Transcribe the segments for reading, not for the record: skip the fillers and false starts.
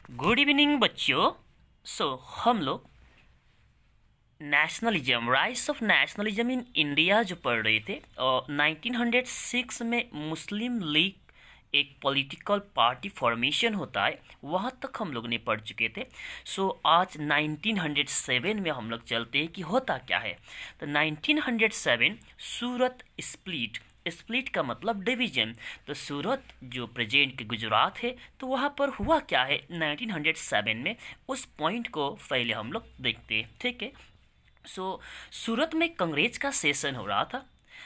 Good evening बच्चों। हम लोग nationalism, rise of nationalism in India जो पढ़ रहे थे, और 1906 में मुस्लिम लीग एक पॉलिटिकल पार्टी फॉर्मेशन होता है, वहाँ तक हम लोग ने पढ़ चुके थे। आज 1907 में हम लोग चलते हैं कि होता क्या है। तो 1907 सूरत स्प्लिट, स्प्लिट का मतलब डिवीजन। तो सूरत जो प्रेजेंट के गुजरात है, तो वहाँ पर हुआ क्या है 1907 में, उस पॉइंट को पहले हम लोग देखते हैं। ठीक है। सूरत में कांग्रेस का सेशन हो रहा था।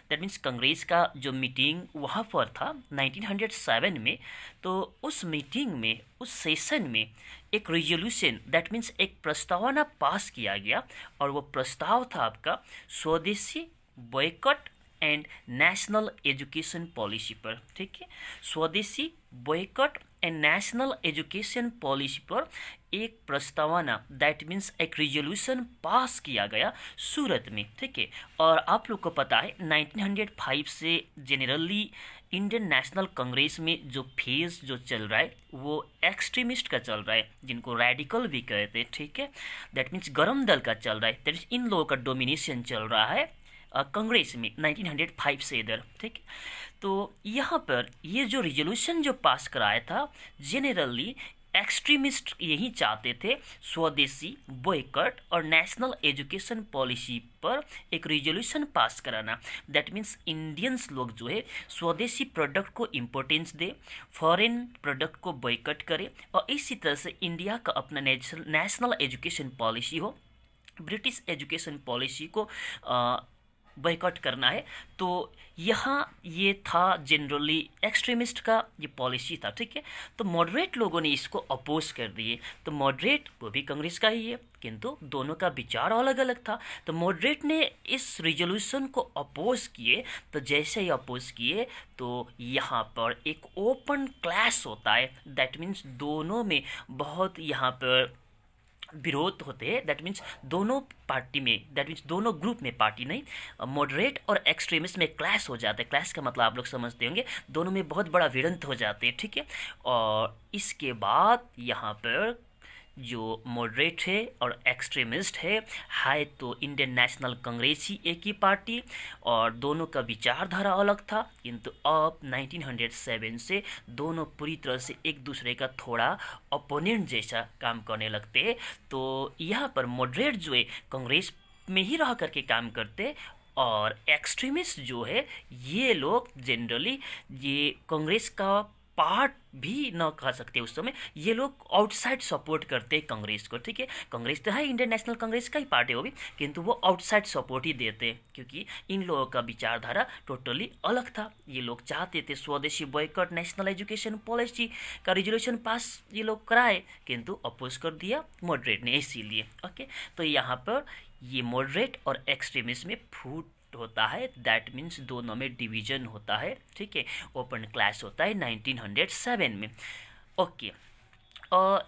दैट मीन्स कांग्रेस का जो मीटिंग वहाँ पर था 1907 में। तो उस मीटिंग में, उस सेशन में एक रेजोल्यूशन, दैट मीन्स एक प्रस्तावना पास किया गया, और वो प्रस्ताव था आपका स्वदेशी boycott and national education policy पर। ठीक है। स्वदेशी boycott and national education policy पर एक प्रस्तावना, दैट मीन्स एक रिजोल्यूशन पास किया गया सूरत में। ठीक है। और आप लोग को पता है 1905 से जनरली इंडियन नेशनल कांग्रेस में जो फेज जो चल रहा है वो एक्सट्रीमिस्ट का चल रहा है, जिनको रेडिकल भी कहते हैं। ठीक है। दैट मीन्स गरम दल का चल रहा है, दैट मीन्स इन लोगों का डोमिनेशन चल रहा है कांग्रेस में 1905 से इधर। ठीक। तो यहाँ पर ये जो रिजोल्यूशन जो पास कराया था, जनरली एक्सट्रीमिस्ट यही चाहते थे स्वदेशी बॉयकॉट और नेशनल एजुकेशन पॉलिसी पर एक रिजोल्यूशन पास कराना। दैट मीन्स इंडियंस लोग जो है स्वदेशी प्रोडक्ट को इम्पोर्टेंस दे, फॉरेन प्रोडक्ट को बॉयकॉट करे, और इसी तरह से इंडिया का अपना नेशनल एजुकेशन पॉलिसी हो, ब्रिटिश एजुकेशन पॉलिसी को बॉयकॉट करना है। तो यहाँ ये था जनरली एक्सट्रीमिस्ट का ये पॉलिसी था। ठीक है। तो मॉडरेट लोगों ने इसको अपोज कर दिए। तो मॉडरेट वो भी कांग्रेस का ही है, किंतु दोनों का विचार अलग अलग था। तो मॉडरेट ने इस रिजोल्यूशन को अपोज किए। तो जैसे ही अपोज किए तो यहाँ पर एक ओपन क्लैश होता है, दैट मीन्स दोनों में बहुत यहाँ पर विरोध होते हैं। दैट मीन्स दोनों पार्टी में, दैट मीन्स दोनों ग्रुप में, पार्टी नहीं, मॉडरेट और एक्सट्रीमिस्ट में क्लैश हो जाता है। क्लैश का मतलब आप लोग समझते होंगे, दोनों में बहुत बड़ा भिड़ंत हो जाते हैं। ठीक है। और इसके बाद यहाँ पर जो मॉडरेट है और एक्सट्रीमिस्ट है तो इंडियन नेशनल कांग्रेस ही एक ही पार्टी, और दोनों का विचारधारा अलग था। किंतु अब 1907 से दोनों पूरी तरह से एक दूसरे का थोड़ा अपोनेंट जैसा काम करने लगते। तो यहाँ पर मॉडरेट जो है कांग्रेस में ही रह करके काम करते, और एक्सट्रीमिस्ट जो है ये लोग जनरली ये कांग्रेस का पार्ट भी न कह सकते उस समय, ये लोग आउटसाइड सपोर्ट करते हैं कांग्रेस को। ठीक है। कांग्रेस तो है, इंडियन नेशनल कांग्रेस का ही पार्ट है वो भी, किंतु वो आउटसाइड सपोर्ट ही देते हैं, क्योंकि इन लोगों का विचारधारा टोटली अलग था। ये लोग चाहते थे स्वदेशी बॉयकॉट नेशनल एजुकेशन पॉलिसी का रिजोल्यूशन पास ये लोग कराए, किंतु अपोज कर दिया मॉडरेट ने, इसीलिए। ओके। तो यहाँ पर ये मॉडरेट और एक्सट्रीमिस्ट में फूट होता है, दैट मीन्स दोनों में डिवीजन होता है। ठीक है। ओपन क्लास होता है 1907 में। ओके।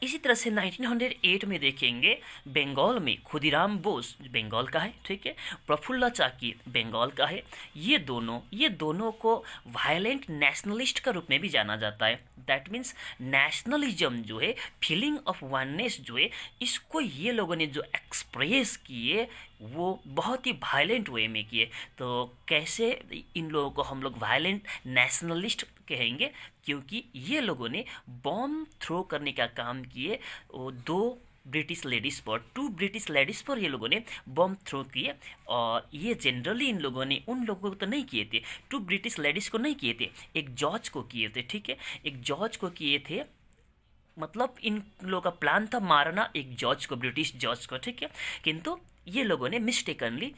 इसी तरह से 1908 में देखेंगे बंगाल में खुदीराम बोस बंगाल का है। ठीक है। प्रफुल्ल चाकी बंगाल का है। ये दोनों को वायलेंट नेशनलिस्ट का रूप में भी जाना जाता है। दैट मीन्स नेशनलिज्म जो है, फीलिंग ऑफ वननेस जो है, इसको ये लोगों ने जो एक्सप्रेस किए वो बहुत ही वायलेंट वे में किए। तो कैसे इन लोगों को हम लोग वायलेंट नेशनलिस्ट कहेंगे, क्योंकि ये लोगों ने बॉम्ब थ्रो करने का काम किए। वो टू ब्रिटिश लेडीज़ पर ये लोगों ने बॉम्ब थ्रो किए, और ये जनरली इन लोगों ने उन लोगों को तो नहीं किए थे, 2 ब्रिटिश लेडीज़ को नहीं किए थे, एक जॉर्ज को किए थे। ठीक है। एक जॉर्ज को किए थे, मतलब इन लोगों का प्लान था मारना एक जॉर्ज को, ब्रिटिश जॉर्ज को। ठीक है। किंतु ये लोगों ने मिस्टेकनली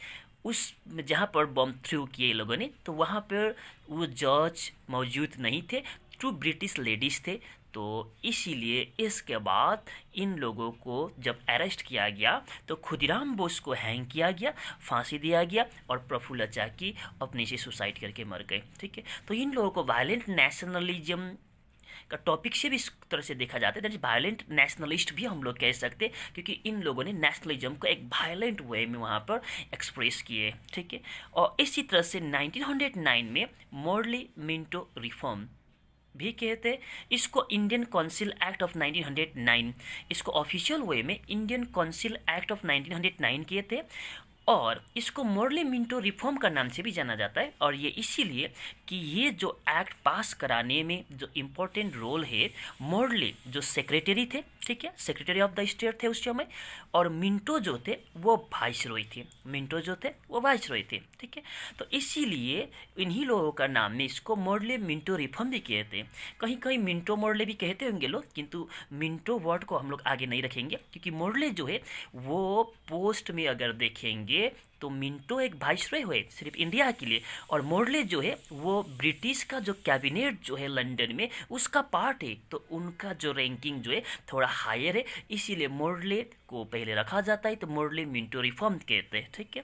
उस जहाँ पर बम थ्रू किए लोगों ने, तो वहाँ पर वो जॉर्ज मौजूद नहीं थे, 2 ब्रिटिश लेडीज़ थे। तो इसीलिए इसके बाद इन लोगों को जब अरेस्ट किया गया तो खुदीराम बोस को हैंग किया गया, फांसी दिया गया, और प्रफुल्ल चाकी अपने से सुसाइड करके मर गए। ठीक है। तो इन लोगों को वायलेंट नेशनलिज्म का टॉपिक से भी इस तरह से देखा जाता है, दैट इज वायलेंट नेशनलिस्ट भी हम लोग कह सकते हैं, क्योंकि इन लोगों ने नेशनलिज्म को एक वायलेंट वे में वहाँ पर एक्सप्रेस किए। ठीक है। और इसी तरह से 1909 में मॉर्ली मिंटो रिफॉर्म भी कहते हैं। इसको इंडियन काउंसिल एक्ट ऑफ 1909, इसको ऑफिशियल वे में इंडियन काउंसिल एक्ट ऑफ 1909 कहते हैं। और इसको मोर्ले मिंटो रिफॉर्म का नाम से भी जाना जाता है। और ये इसीलिए कि ये जो एक्ट पास कराने में जो इम्पोर्टेंट रोल है, मोर्ले जो सेक्रेटरी थे, ठीक है, सेक्रेटरी ऑफ द स्टेट थे उस समय, और मिंटो जो थे वो वाइसरॉय थे, मिंटो जो थे वो वाइसरॉय थे, ठीक है। तो इसीलिए इन्हीं लोगों का नाम में इसको मोर्ले मिंटो रिफॉर्म भी कहते हैं। कहीं कहीं मिंटो मोर्ले भी कहते होंगे लोग, किंतु मिंटो वर्ड को हम लोग आगे नहीं रखेंगे, क्योंकि मोर्ले जो है वो पोस्ट में अगर देखेंगे तो मिंटो एक वाइसरॉय हुए सिर्फ इंडिया के लिए, और मोर्ले जो है वो ब्रिटिश का जो कैबिनेट जो है लंदन में उसका पार्ट है। तो उनका जो रैंकिंग जो है थोड़ा हायर है, इसीलिए मोर्ले को पहले रखा जाता है। तो मोर्ले मिंटो रिफॉर्म कहते हैं, ठीक है।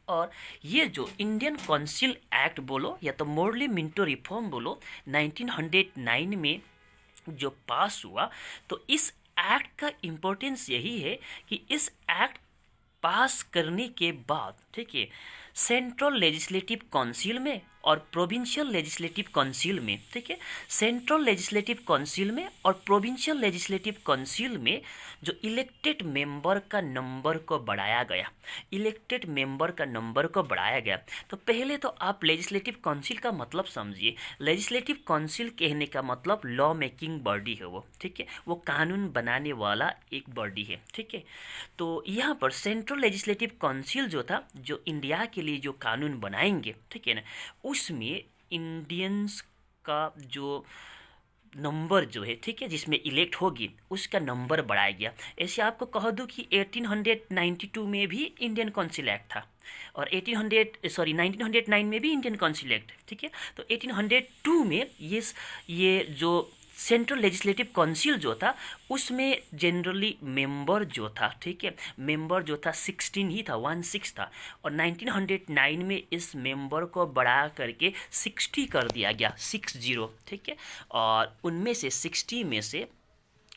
और ये जो इंडियन काउंसिल एक्ट बोलो या तो मोर्ले मिंटो रिफॉर्म बोलो, 1909 में जो पास हुआ, तो इस एक्ट का इम्पोर्टेंस यही है कि इस एक्ट पास करने के बाद, ठीक है, सेंट्रल लेजिस्लेटिव काउंसिल में और प्रोविंशियल लेजिस्लेटिव काउंसिल में, ठीक है, सेंट्रल लेजिस्लेटिव काउंसिल में और प्रोविंशियल लेजिस्लेटिव काउंसिल में जो इलेक्टेड मेंबर का नंबर को बढ़ाया गया, इलेक्टेड मेंबर का नंबर को बढ़ाया गया। तो पहले तो आप लेजिस्लेटिव काउंसिल का मतलब समझिए। लेजिस्लेटिव काउंसिल कहने का मतलब लॉ मेकिंग बॉडी है वो, ठीक है, वो कानून बनाने वाला एक बॉडी है, ठीक है। तो यहाँ पर सेंट्रल लेजिस्लेटिव काउंसिल जो था, जो इंडिया के लिए जो कानून बनाएंगे, ठीक है ना, उसमें इंडियंस का जो नंबर जो है, ठीक है, जिसमें इलेक्ट होगी उसका नंबर बढ़ाया गया। ऐसे आपको कह दूं कि 1892 में भी इंडियन काउंसिल एक्ट था, और 1909 में भी इंडियन काउंसिल एक्ट, ठीक है। तो 1802 में ये जो सेंट्रल लेजिस्लेटिव काउंसिल जो था उसमें जनरली मेंबर जो था, ठीक है, मेंबर जो था 16 ही था, 16 था। और 1909 में इस मेंबर को बढ़ा करके 60 कर दिया गया, 60, ठीक है। और उनमें से 60 में से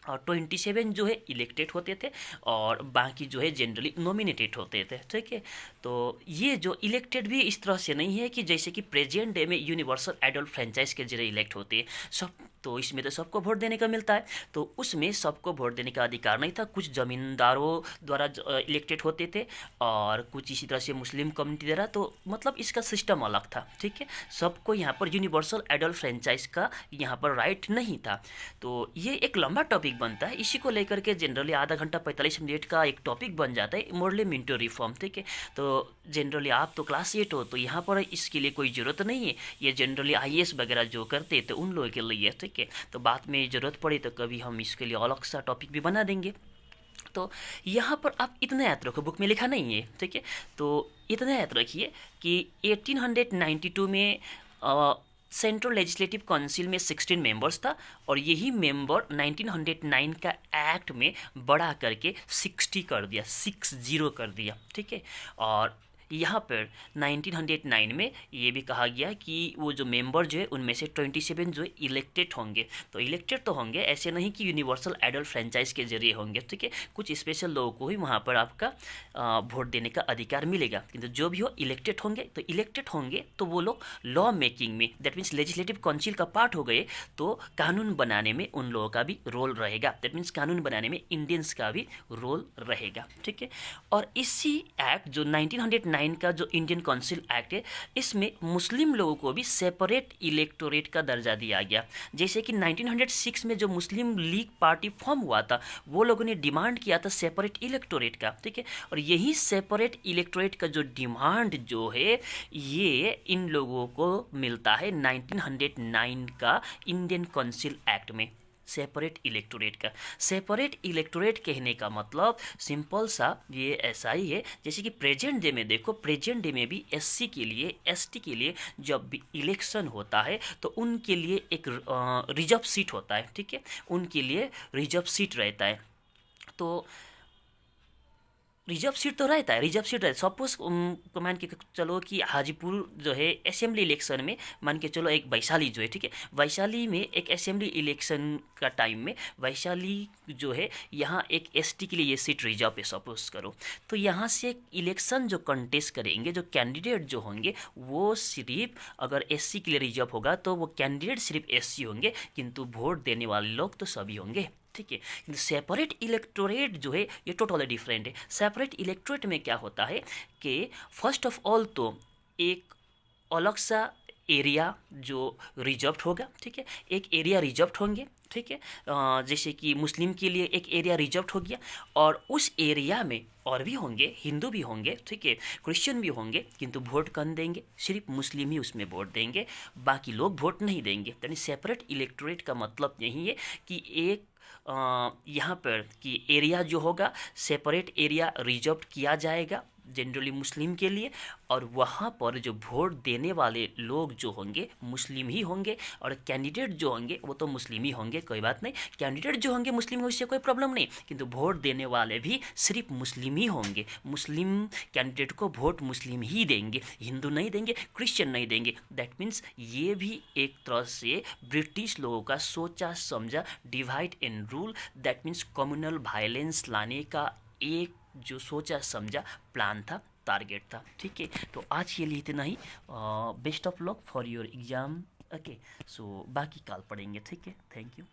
और 27 जो है इलेक्टेड होते थे, और बाकी जो है जनरली नॉमिनेटेड होते थे, ठीक है। तो ये जो इलेक्टेड भी इस तरह से नहीं है कि जैसे कि प्रेजेंट डे में यूनिवर्सल एडल्ट फ्रेंचाइज के जरिए इलेक्ट होते हैं सब, तो इसमें तो सबको वोट देने का मिलता है। तो उसमें सबको वोट देने का अधिकार नहीं था, कुछ ज़मींदारों द्वारा इलेक्टेड होते थे और कुछ इसी तरह से मुस्लिम कम्युनिटी द्वारा। तो मतलब इसका सिस्टम अलग था, ठीक है। सबको यहाँ पर यूनिवर्सल एडल्ट फ्रेंचाइज का यहाँ पर राइट नहीं था। तो ये एक लंबा टॉपिक बनता है, इसी को लेकर के जनरली आधा घंटा 45 मिनट का एक टॉपिक बन जाता है, मोर्ले मिंटो रिफॉर्म, ठीक है। तो जनरली आप तो क्लास 8 हो, तो यहाँ पर इसके लिए कोई ज़रूरत नहीं है, ये जनरली IAS वगैरह जो करते तो उन लोगों के लिए, ठीक है। तो बाद में ज़रूरत पड़े तो कभी हम इसके लिए अलग सा टॉपिक भी बना देंगे। तो यहाँ पर आप इतना याद रखो, बुक में लिखा नहीं है, ठीक है। तो इतना याद रखिए कि 1892 में सेंट्रल लेजिस्लेटिव काउंसिल में 16 मेंबर्स था, और यही मेंबर 1909 का एक्ट में बढ़ा करके 60 कर दिया, 60 कर दिया, ठीक है। और यहाँ पर 1909 में ये भी कहा गया कि वो जो मेंबर जो है उनमें से 27 जो है इलेक्टेड होंगे। तो इलेक्टेड तो होंगे, ऐसे नहीं कि यूनिवर्सल एडल्ट फ्रेंचाइज के जरिए होंगे, ठीक है। कुछ स्पेशल लोगों को ही वहाँ पर आपका वोट देने का अधिकार मिलेगा, किंतु जो भी हो इलेक्टेड होंगे। तो इलेक्टेड होंगे तो वो लोग लॉ मेकिंग में, दैट मीन्स लेजिस्लेटिव काउंसिल का पार्ट हो गए, तो कानून बनाने में उन लोगों का भी रोल रहेगा, दैट मीन्स कानून बनाने में इंडियंस का भी रोल रहेगा, ठीक है। और इसी एक्ट जो 1909 का जो इंडियन काउंसिल एक्ट है, इसमें मुस्लिम लोगों को भी सेपरेट इलेक्टोरेट का दर्जा दिया गया। जैसे कि 1906 में जो मुस्लिम लीग पार्टी फॉर्म हुआ था, वो लोगों ने डिमांड किया था सेपरेट इलेक्टोरेट का, ठीक है। और यही सेपरेट इलेक्टोरेट का जो डिमांड जो है, ये इन लोगों को मिलता है 1909 का इंडियन काउंसिल एक्ट में, सेपरेट इलेक्टोरेट का। सेपरेट इलेक्टोरेट कहने का मतलब सिंपल सा ये ऐसा ही है, जैसे कि प्रेजेंट डे में देखो, प्रेजेंट डे में भी SC के लिए, ST के लिए जब भी इलेक्शन होता है तो उनके लिए एक रिजर्व सीट होता है, ठीक है, उनके लिए रिजर्व सीट रहता है। तो रिजर्व सीट तो रहता है, रिजर्व सीट रहता है। सपोज मान के चलो कि हाजीपुर जो है असेंबली इलेक्शन में, मान के चलो एक वैशाली जो है, ठीक है, वैशाली में एक असेंबली इलेक्शन का टाइम में वैशाली जो है यहाँ एक एसटी के लिए ये सीट रिजर्व है सपोज करो। तो यहाँ से एक इलेक्शन जो कंटेस्ट करेंगे, जो कैंडिडेट जो होंगे वो सिर्फ, अगर एससी के लिए रिजर्व होगा तो वो कैंडिडेट सिर्फ एससी होंगे, किंतु वोट देने वाले लोग तो सभी होंगे, ठीक है। किंतु सेपरेट इलेक्टोरेट जो है ये टोटली डिफरेंट है। सेपरेट इलेक्टोरेट में क्या होता है कि फर्स्ट ऑफ ऑल तो एक अलग सा एरिया जो रिजर्व्ड होगा, ठीक है, एक एरिया रिजर्व्ड होंगे, ठीक है। जैसे कि मुस्लिम के लिए एक एरिया रिजर्व्ड हो गया, और उस एरिया में और भी होंगे, हिंदू भी होंगे, ठीक है, क्रिश्चियन भी होंगे, किंतु वोट कम देंगे, सिर्फ मुस्लिम ही उसमें वोट देंगे, बाकी लोग वोट नहीं देंगे। यानी सेपरेट इलेक्टोरेट का मतलब यही है कि एक यहाँ पर कि एरिया जो होगा सेपरेट एरिया रिजर्व किया जाएगा जनरली मुस्लिम के लिए, और वहाँ पर जो वोट देने वाले लोग जो होंगे मुस्लिम ही होंगे, और कैंडिडेट जो होंगे वो तो मुस्लिम ही होंगे, कोई बात नहीं, कैंडिडेट जो होंगे मुस्लिम हो, उससे कोई प्रॉब्लम नहीं, किंतु वोट देने वाले भी सिर्फ मुस्लिम ही होंगे। मुस्लिम कैंडिडेट को वोट मुस्लिम ही देंगे, हिंदू नहीं देंगे, क्रिश्चियन नहीं देंगे। दैट मीन्स ये भी एक तरह से ब्रिटिश लोगों का सोचा समझा divide and rule, that means communal violence लाने का एक जो सोचा समझा प्लान था, टारगेट था, ठीक है। तो आज के लिए इतना ही। Best of luck for your exam. Okay, so बाकी कल पढ़ेंगे, ठीक है। Thank you.